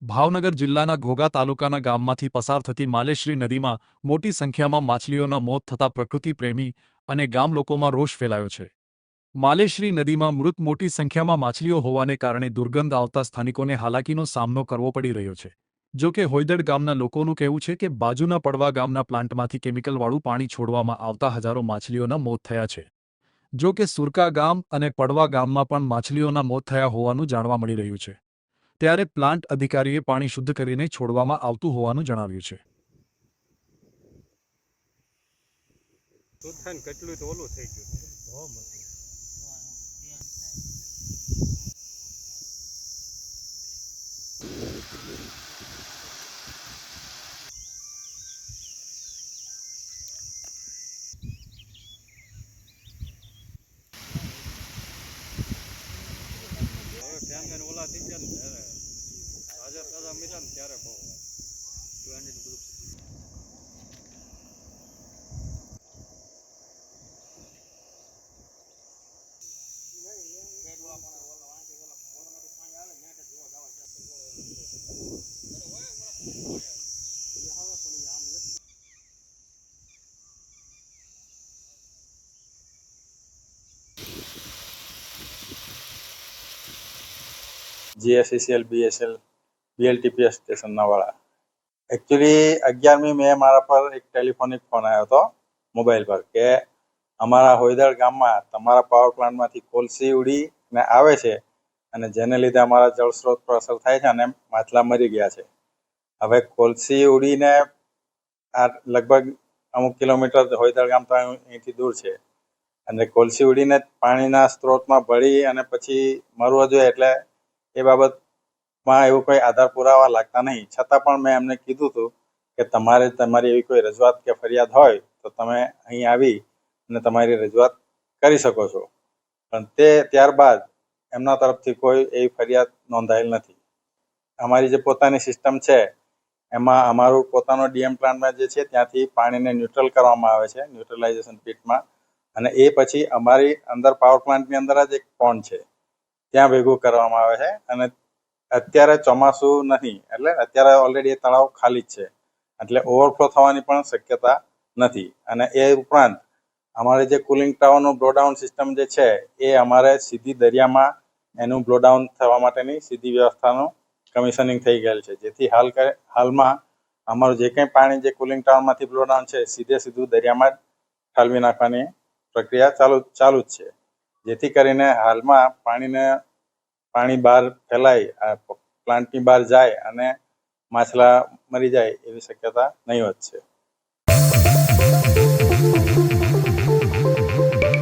ભાવનગર જિલ્લાના ઘોઘા તાલુકાના ગામમાંથી પસાર થતી માલેશ્રી નદીમાં મોટી સંખ્યામાં માછલીઓના મોત થતાં પ્રકૃતિ પ્રેમી અને ગામ લોકોમાં રોષ ફેલાયો છે. માલેશ્રી નદીમાં મૃત મોટી સંખ્યામાં માછલીઓ હોવાને કારણે દુર્ગંધ આવતા સ્થાનિકોને હાલાકીનો સામનો કરવો પડી રહ્યો છે. જો કે હોયદડ ગામના લોકોનું કહેવું છે કે બાજુના પડવા ગામના પ્લાન્ટમાંથી કેમિકલવાળું પાણી છોડવામાં આવતા હજારો માછલીઓના મોત થયા છે. જો કે સુરકા ગામ અને પડવા ગામમાં પણ માછલીઓના મોત થયા હોવાનું જાણવા મળી રહ્યું છે. ત્યારે પ્લાન્ટ અધિકારીએ પાણી શુદ્ધ કરીને છોડવામાં આવતું હોવાનું જણાવ્યું છે. GSCCL BSL BLTPS સ્ટેશનના વાળા. એકચ્યુઅલી 11મી મે મારા પર એક ટેલિફોનિક ફોન આવ્યો હતો મોબાઈલ પર કે અમારા હોયદળ ગામમાં તમારા પાવર પ્લાન્ટમાંથી કોલસી ઉડીને આવે છે અને જેને લીધે અમારા જળસ્રોત પર અસર થાય છે અને માછલા મરી ગયા છે. હવે કોલસી ઉડીને આ લગભગ અમુક કિલોમીટર હોયદળ ગામ તો અહીંથી દૂર છે અને કોલસી ઉડીને પાણીના સ્ત્રોતમાં ભળી અને પછી મરવો જોઈએ એટલે એ બાબતમાં એવું કોઈ આધાર પુરાવા લાગતા નહીં. છતાં પણ મેં એમને કીધું હતું કે તમારી એવી કોઈ રજૂઆત કે ફરિયાદ હોય તો તમે અહીં આવી અને તમારી રજૂઆત કરી શકો છો. પણ ત્યારબાદ એમના તરફથી કોઈ એવી ફરિયાદ નોંધાયેલ નથી. અમારી જે પોતાની સિસ્ટમ છે એમાં અમારું પોતાનો ડીએમ પ્લાન્ટમાં જે છે ત્યાંથી પાણીને ન્યુટ્રલ કરવામાં આવે છે ન્યુટ્રલાઇઝેશન પીટમાં, અને એ પછી અમારી અંદર પાવર પ્લાન્ટની અંદર જ એક પોન્ડ છે ત્યાં ભેગું કરવામાં આવે છે. અને અત્યારે ચોમાસું નથી એટલે અત્યારે ઓલરેડી એ તળાવ ખાલી જ છે એટલે ઓવરફ્લો થવાની પણ શક્યતા નથી. અને એ ઉપરાંત અમારે જે કુલિંગ ટાવરનું બ્લોડાઉન સિસ્ટમ જે છે એ અમારે સીધી દરિયામાં એનું બ્લોડાઉન થવા માટેની સીધી વ્યવસ્થાનું કમિશનિંગ થઈ ગયેલ છે, જેથી હાલમાં અમારું જે કંઈ પાણી જે કુલિંગ ટાવરમાંથી બ્લોડાઉન છે સીધું દરિયામાં જ ઠાલવી નાખવાની પ્રક્રિયા ચાલુ જ છે, જેથી કરીને હાલમાં પાણી બહાર ફેલાય, પ્લાન્ટની બહાર જાય અને માછલા મરી જાય એવી શક્યતા નહીવત છે.